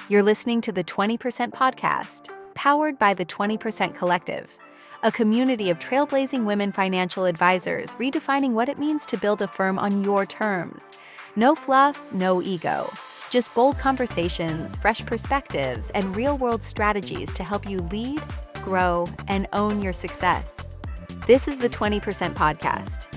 You're listening to the 20% Podcast, powered by the 20% Collective, a community of trailblazing women financial advisors redefining what it means to build a firm on your terms. No fluff, no ego. Just bold conversations, fresh perspectives, and real-world strategies to help you lead, grow, and own your success. This is the 20% Podcast.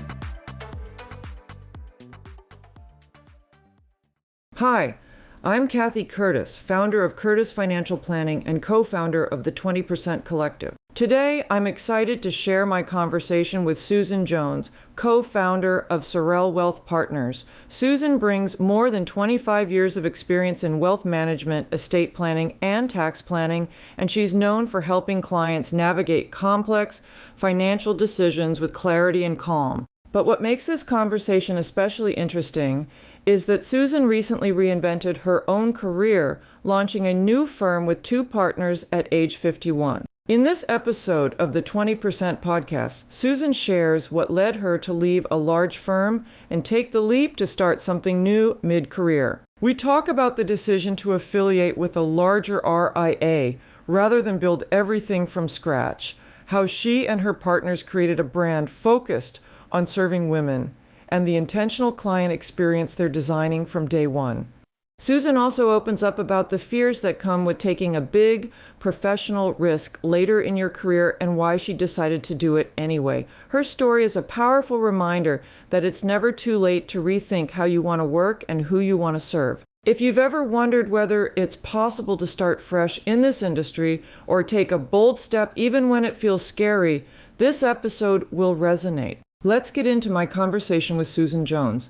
Hi, I'm Cathy Curtis, founder of Curtis Financial Planning and co-founder of the 20% Collective. Today, I'm excited to share my conversation with Susan Jones, co-founder of Sorelle Wealth Partners. Susan brings more than 25 years of experience in wealth management, estate planning, and tax planning, and she's known for helping clients navigate complex financial decisions with clarity and calm. But what makes this conversation especially interesting is that Susan recently reinvented her own career, launching a new firm with two partners at age 51. In this episode of the 20% Podcast, Susan shares what led her to leave a large firm and take the leap to start something new mid-career. We talk about the decision to affiliate with a larger RIA rather than build everything from scratch, how she and her partners created a brand focused on serving women, and the intentional client experience they're designing from day one. Susan also opens up about the fears that come with taking a big professional risk later in your career and why she decided to do it anyway. Her story is a powerful reminder that it's never too late to rethink how you want to work and who you want to serve. If you've ever wondered whether it's possible to start fresh in this industry or take a bold step even when it feels scary, this episode will resonate. Let's get into my conversation with Susan Jones.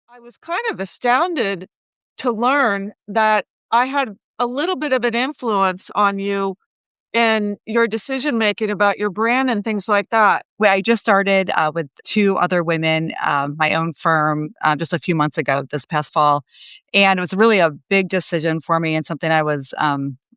I was kind of astounded to learn that I had a little bit of an influence on you in your decision making about your brand and things like that. I just started with two other women, my own firm, just a few months ago, this past fall. And it was really a big decision for me and something I was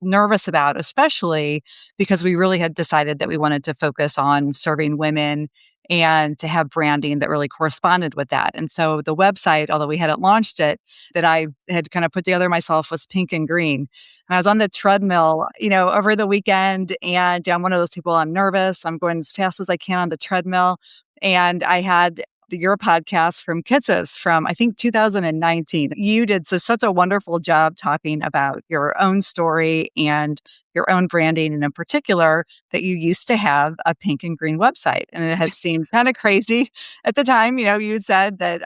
nervous about, especially because we really had decided that we wanted to focus on serving women and to have branding that really corresponded with that. And so the website, although we hadn't launched it, that I had kind of put together myself was pink and green. And I was on the treadmill, over the weekend, and I'm one of those people, I'm nervous. I'm going as fast as I can on the treadmill. And I had your podcast from Kitsis from, I think, 2019. You did such a wonderful job talking about your own story and your own branding, and in particular, that you used to have a pink and green website. And it had seemed kind of crazy at the time. You said that,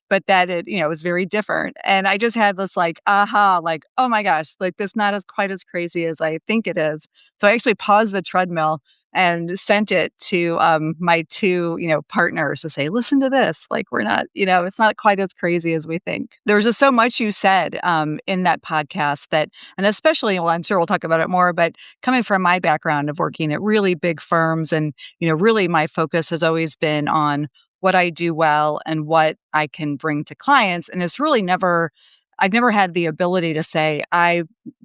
but that it, was very different. And I just had this aha, oh my gosh, this not as quite as crazy as I think it is. So I actually paused the treadmill and sent it to my two, partners to say, listen to this. We're not, it's not quite as crazy as we think. There was just so much you said in that podcast that, and especially, I'm sure we'll talk about it more, but coming from my background of working at really big firms and, really my focus has always been on what I do well and what I can bring to clients. And it's really I've never had the ability to say, I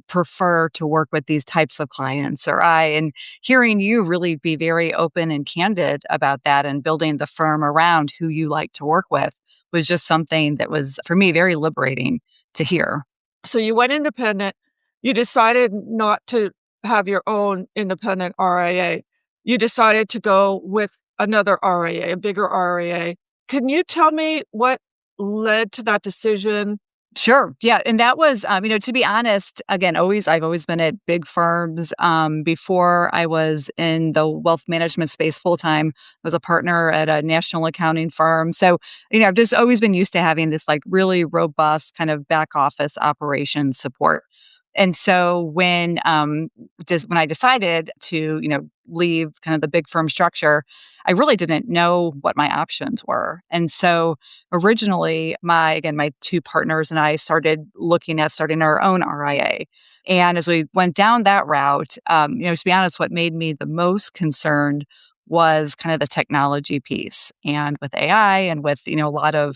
prefer to work with these types of clients, and hearing you really be very open and candid about that and building the firm around who you like to work with was just something that was, for me, very liberating to hear. So you went independent. You decided not to have your own independent RIA. You decided to go with another RIA, a bigger RIA. Can you tell me what led to that decision? Sure. Yeah. And that was, to be honest, again, I've always been at big firms. Before I was in the wealth management space full time, I was a partner at a national accounting firm. So, I've just always been used to having this really robust kind of back office operations support. And so when I decided to, leave kind of the big firm structure, I really didn't know what my options were. And so originally my two partners and I started looking at starting our own RIA. And as we went down that route, to be honest, what made me the most concerned was kind of the technology piece. And with AI and with, a lot of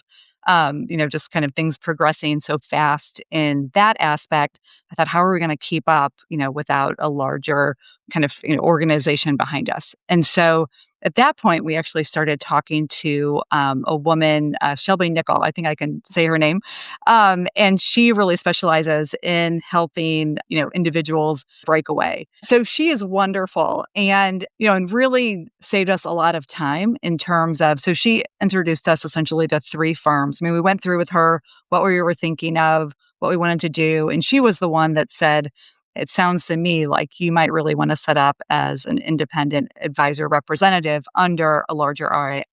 just kind of things progressing so fast in that aspect, I thought, how are we going to keep up, without a larger kind of organization behind us? And so at that point, we actually started talking to a woman, Shelby Nickel. I think I can say her name. And she really specializes in helping, individuals break away. So she is wonderful and, and really saved us a lot of time in terms of, so she introduced us essentially to 3 firms. I mean, we went through with her what we were thinking of, what we wanted to do. And she was the one that said, it sounds to me like you might really want to set up as an independent advisor representative under a larger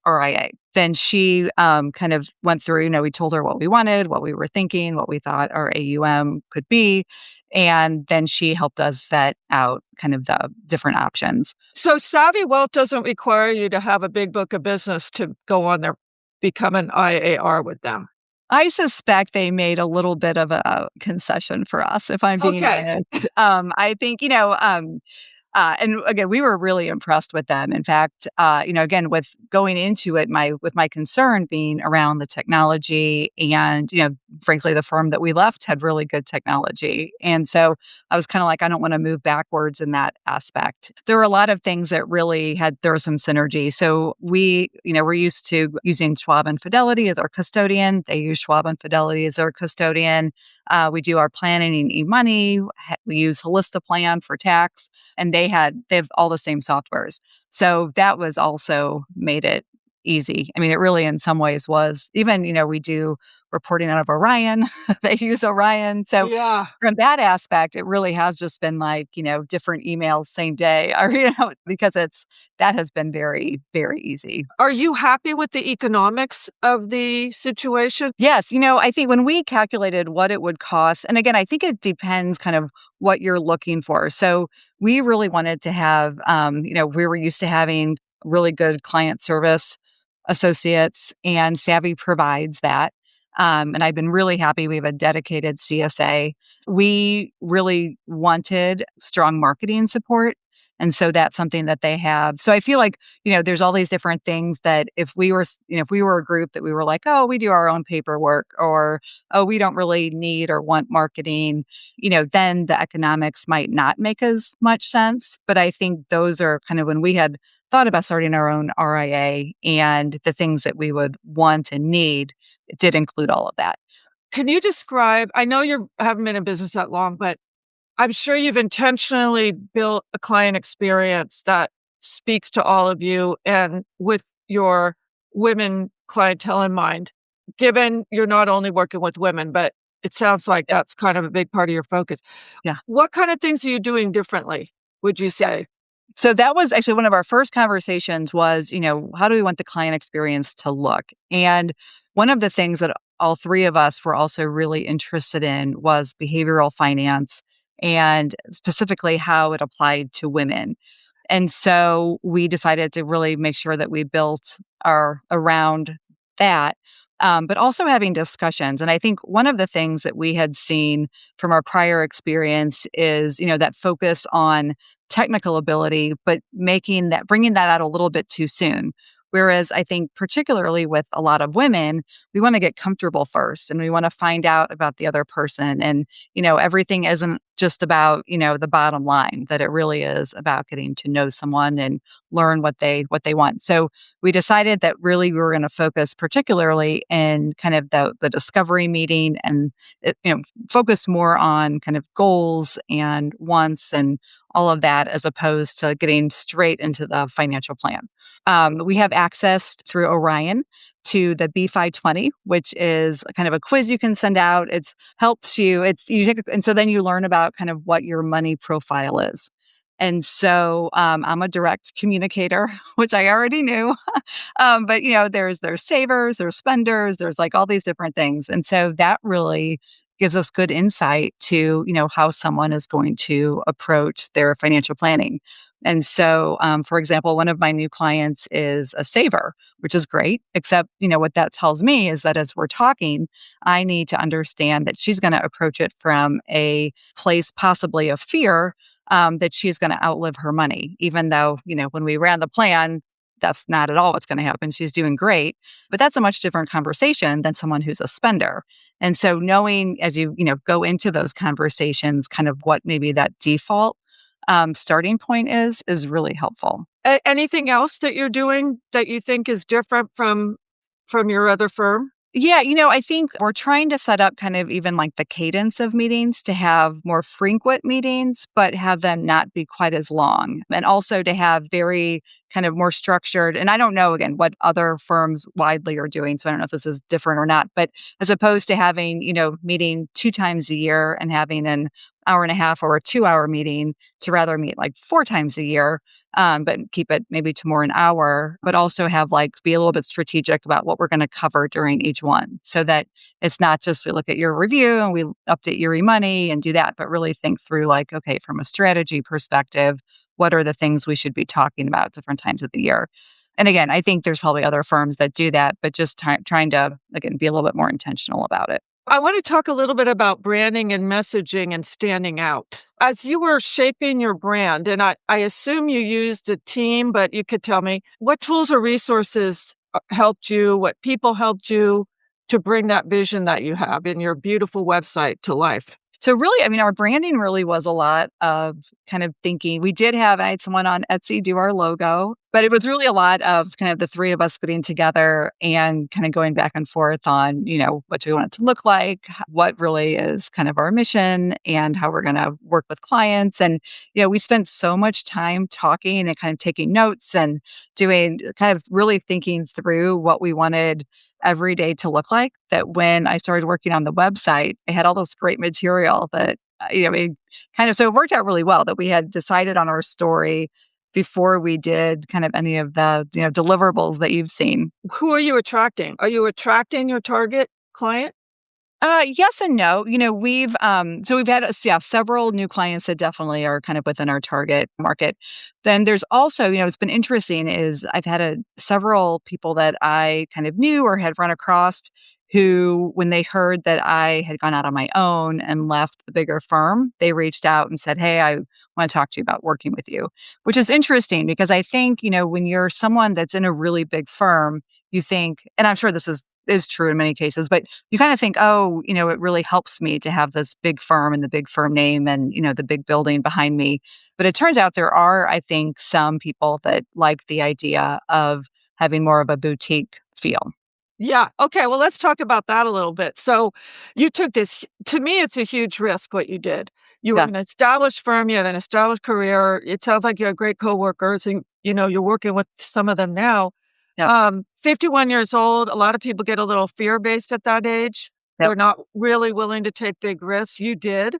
RIA. Then she kind of went through, we told her what we wanted, what we were thinking, what we thought our AUM could be. And then she helped us vet out kind of the different options. So Savvy Wealth doesn't require you to have a big book of business to go on there, become an IAR with them. I suspect they made a little bit of a concession for us, if I'm being honest. I think, and again, we were really impressed with them. In fact, again, with going into it, with my concern being around the technology and, frankly, the firm that we left had really good technology. And so I was kind of like, I don't want to move backwards in that aspect. There were a lot of things that really there was some synergy. So we're used to using Schwab and Fidelity as our custodian. They use Schwab and Fidelity as our custodian. We do our planning in e-money. We use Holistaplan for tax. And they have all the same softwares. So that was also made it easy. I mean, it really in some ways was. Even, we do reporting out of Orion. They use Orion. So from that aspect, it really has just been like, different emails same day or, because that has been very, very easy. Are you happy with the economics of the situation? Yes. I think when we calculated what it would cost, and again, I think it depends kind of what you're looking for. So we really wanted to have, we were used to having really good client service associates, and Savvy provides that. And I've been really happy. We have a dedicated CSA. We really wanted strong marketing support. And so that's something that they have. So I feel like, there's all these different things that if we were a group that we were like, oh, we do our own paperwork, or, oh, we don't really need or want marketing, then the economics might not make as much sense. But I think those are kind of when we had thought about starting our own RIA and the things that we would want and need, it did include all of that. Can you describe, I know you haven't been in business that long, but I'm sure you've intentionally built a client experience that speaks to all of you and with your women clientele in mind, given you're not only working with women, but it sounds like that's kind of a big part of your focus. Yeah. What kind of things are you doing differently, would you say? So that was actually one of our first conversations was, how do we want the client experience to look? And one of the things that all 3 of us were also really interested in was behavioral finance, and specifically how it applied to women. And so we decided to really make sure that we built around that, but also having discussions. And I think one of the things that we had seen from our prior experience is, that focus on technical ability, but bringing that out a little bit too soon. Whereas I think particularly with a lot of women, we want to get comfortable first and we want to find out about the other person. And, everything isn't just about, the bottom line, that it really is about getting to know someone and learn what they want. So we decided that really we were going to focus particularly in kind of the discovery meeting and, focus more on kind of goals and wants and all of that, as opposed to getting straight into the financial plan. We have access through Orion to the B520, which is kind of a quiz you can send out. It helps you. And so then you learn about kind of what your money profile is. And so I'm a direct communicator, which I already knew. But there's savers, there's spenders, there's like all these different things. And so that really gives us good insight to, how someone is going to approach their financial planning. And so, for example, one of my new clients is a saver, which is great, except, what that tells me is that as we're talking, I need to understand that she's going to approach it from a place possibly of fear, that she's going to outlive her money, even though, when we ran the plan, that's not at all what's going to happen. She's doing great, but that's a much different conversation than someone who's a spender. And so knowing as you go into those conversations, kind of what maybe that default starting point is really helpful. Anything else that you're doing that you think is different from your other firm? Yeah, I think we're trying to set up kind of even like the cadence of meetings to have more frequent meetings, but have them not be quite as long. And also to have very kind of more structured. And I don't know, again, what other firms widely are doing. So I don't know if this is different or not. But as opposed to having, meeting 2 times a year and having an hour and a half or a 2 hour meeting, to rather meet like 4 times a year, but keep it maybe to more an hour, but also have be a little bit strategic about what we're going to cover during each one, so that it's not just we look at your review and we update your e-money and do that, but really think through okay, from a strategy perspective, what are the things we should be talking about at different times of the year? And again, I think there's probably other firms that do that, but just trying to, again, be a little bit more intentional about it. I want to talk a little bit about branding and messaging and standing out. As you were shaping your brand, and I assume you used a team, but you could tell me what tools or resources helped you, what people helped you to bring that vision that you have in your beautiful website to life. So really, our branding really was a lot of kind of thinking. I had someone on Etsy do our logo, but it was really a lot of kind of the three of us getting together and kind of going back and forth on, what do we want it to look like, what really is kind of our mission, and how we're going to work with clients. And, we spent so much time talking and kind of taking notes and doing kind of really thinking through what we wanted every day to look like, that when I started working on the website, I had all this great material that, so it worked out really well that we had decided on our story before we did kind of any of the, deliverables that you've seen. Who are you attracting? Are you attracting your target client? Yes and no. We've had several new clients that definitely are kind of within our target market. Then there's also, it's been interesting is I've had several people that I kind of knew or had run across who, when they heard that I had gone out on my own and left the bigger firm, they reached out and said, "Hey, I want to talk to you about working with you," which is interesting because I think, when you're someone that's in a really big firm, you think, and I'm sure this is true in many cases, but you kind of think, oh, it really helps me to have this big firm and the big firm name and, the big building behind me. But it turns out there are, I think, some people that like the idea of having more of a boutique feel. Yeah. Okay. Well, let's talk about that a little bit. So you took this, to me, it's a huge risk what you did. You were Yeah. an established firm, you had an established career. It sounds like you had great coworkers and, you're working with some of them now. Yeah. 51 years old, a lot of people get a little fear-based at that age. Yep. They're not really willing to take big risks. You did.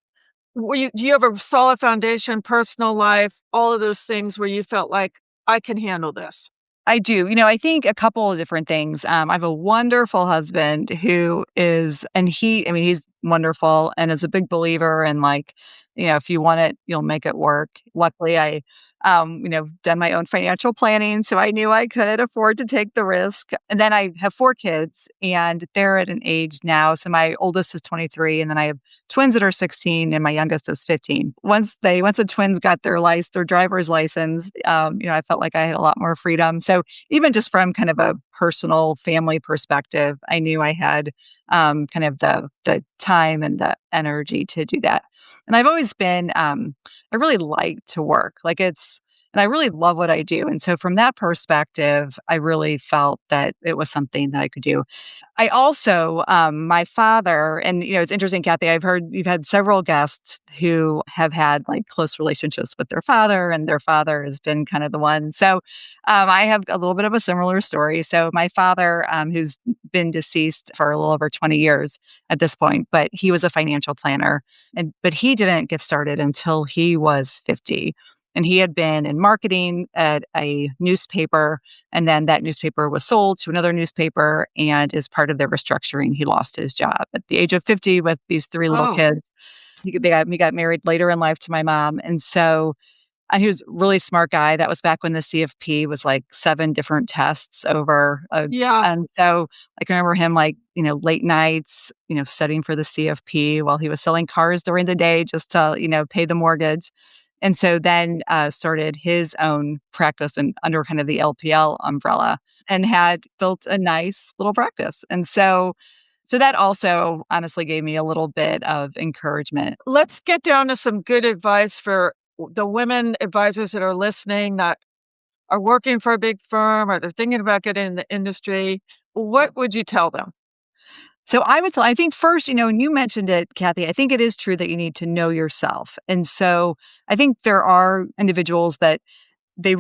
Do you have a solid foundation, personal life, all of those things where you felt like, I can handle this? I do. I think a couple of different things. I have a wonderful husband who is, and he's wonderful and is a big believer in if you want it, you'll make it work. Luckily, I, done my own financial planning, so I knew I could afford to take the risk. And then I have 4 kids, and they're at an age now. So my oldest is 23, and then I have twins that are 16, and my youngest is 15. Once the twins got their driver's license, I felt like I had a lot more freedom. So even just from kind of a personal family perspective, I knew I had kind of the time and the energy to do that. And I've always been, I really like to work. And I really love what I do. And so from that perspective, I really felt that it was something that I could do. I also, my father, and, it's interesting, Cathy, I've heard you've had several guests who have had close relationships with their father, and their father has been kind of the one. So I have a little bit of a similar story. So my father, who's been deceased for a little over 20 years at this point, but he was a financial planner, but he didn't get started until he was 50. And he had been in marketing at a newspaper, and then that newspaper was sold to another newspaper, and as part of their restructuring, he lost his job at the age of 50 with these 3 little kids. He got married later in life to my mom. And he was a really smart guy. That was back when the CFP was 7 different tests over. And so I can remember him late nights, studying for the CFP while he was selling cars during the day just to, pay the mortgage. And so then started his own practice and under kind of the LPL umbrella, and had built a nice little practice. And so that also honestly gave me a little bit of encouragement. Let's get down to some good advice for the women advisors that are listening that are working for a big firm or they're thinking about getting in the industry, what would you tell them? So I think first, and you mentioned it, Cathy, I think it is true that you need to know yourself. And so I think there are individuals that they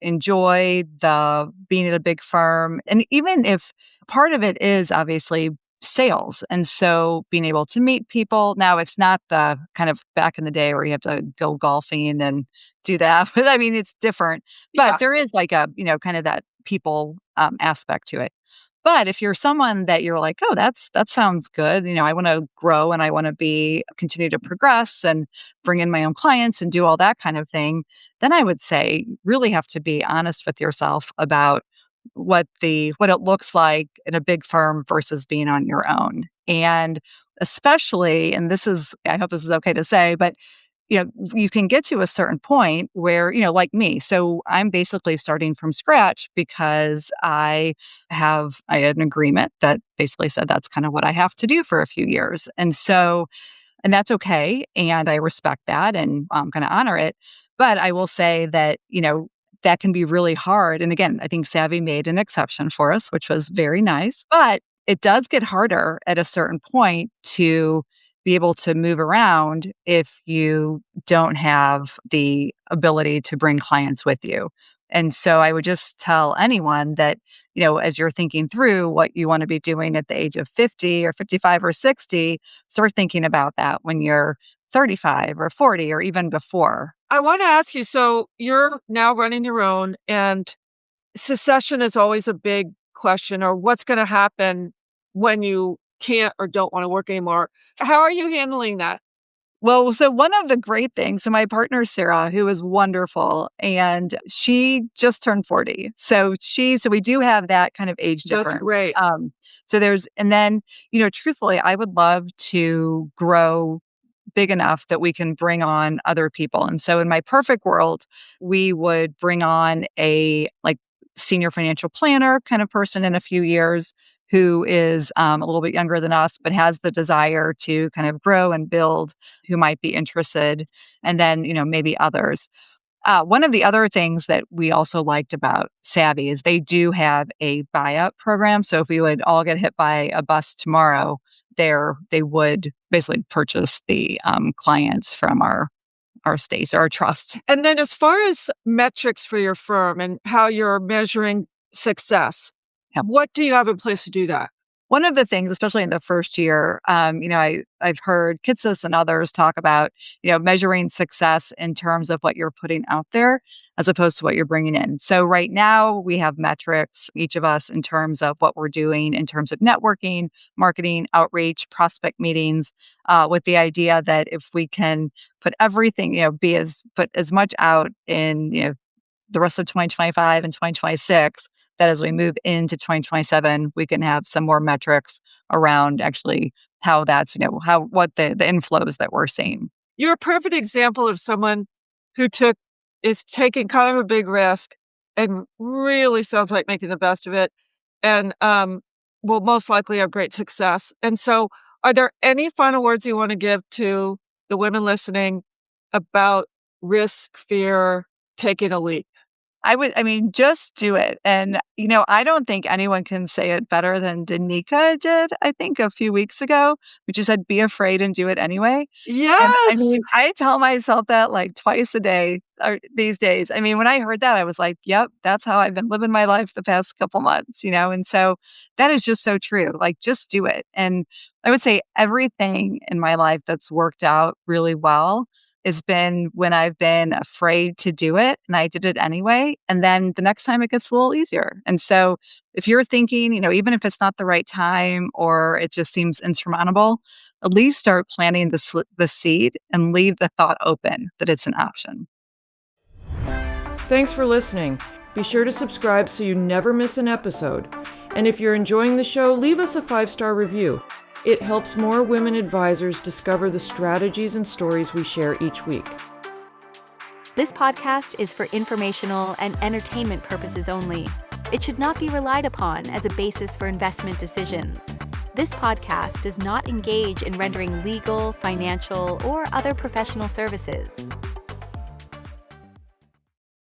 enjoy the being at a big firm. And even if part of it is obviously sales. And so being able to meet people. Now it's not the kind of back in the day where you have to go golfing and do that. But I mean, it's different. Yeah. But there is like a, kind of that people aspect to it. But if you're someone that you're like, oh, that sounds good. I want to grow and I want to continue to progress and bring in my own clients and do all that kind of thing, then I would say really have to be honest with yourself about what it looks like in a big firm versus being on your own. And especially, and I hope this is okay to say, but you can get to a certain point where, like me. So I'm basically starting from scratch because I had an agreement that basically said that's kind of what I have to do for a few years. And that's okay. And I respect that and I'm going to honor it. But I will say that, that can be really hard. And again, I think Savvy made an exception for us, which was very nice. But it does get harder at a certain point to be able to move around if you don't have the ability to bring clients with you. And so I would just tell anyone that, as you're thinking through what you want to be doing at the age of 50 or 55 or 60, start thinking about that when you're 35 or 40 or even before. I want to ask you, so you're now running your own and succession is always a big question, or what's going to happen when you can't or don't want to work anymore. How are you handling that? Well, so one of the great things, so my partner, Sarah, who is wonderful, and she just turned 40. So we do have that kind of age difference. That's great. And then, truthfully, I would love to grow big enough that we can bring on other people. And so in my perfect world, we would bring on a senior financial planner kind of person in a few years who is a little bit younger than us, but has the desire to kind of grow and build, who might be interested, and then, maybe others. One of the other things that we also liked about Savvy is they do have a buyout program. So if we would all get hit by a bus tomorrow, they would basically purchase the clients from our states or our trust. And then as far as metrics for your firm and how you're measuring success, what do you have in place to do that? One of the things, especially in the first year, I've heard Kitsis and others talk about, measuring success in terms of what you're putting out there as opposed to what you're bringing in. So right now we have metrics, each of us, in terms of what we're doing in terms of networking, marketing, outreach, prospect meetings, with the idea that if we can put everything, put as much out in, the rest of 2025 and 2026, that as we move into 2027, we can have some more metrics around actually how that's, what the inflows that we're seeing. You're a perfect example of someone who is taking kind of a big risk and really sounds like making the best of it and will most likely have great success. And so are there any final words you want to give to the women listening about risk, fear, taking a leap? Just do it. And, I don't think anyone can say it better than Danica did, I think a few weeks ago, which is said, be afraid and do it anyway. Yes. And, I tell myself that like twice a day these days. When I heard that, I was like, yep, that's how I've been living my life the past couple months, and so that is just so true. Like, just do it. And I would say everything in my life that's worked out really well has been when I've been afraid to do it and I did it anyway. And then the next time it gets a little easier. And so if you're thinking, even if it's not the right time or it just seems insurmountable, at least start planting the seed and leave the thought open that it's an option. Thanks for listening. Be sure to subscribe so you never miss an episode. And if you're enjoying the show, leave us a 5-star review. It helps more women advisors discover the strategies and stories we share each week. This podcast is for informational and entertainment purposes only. It should not be relied upon as a basis for investment decisions. This podcast does not engage in rendering legal, financial, or other professional services.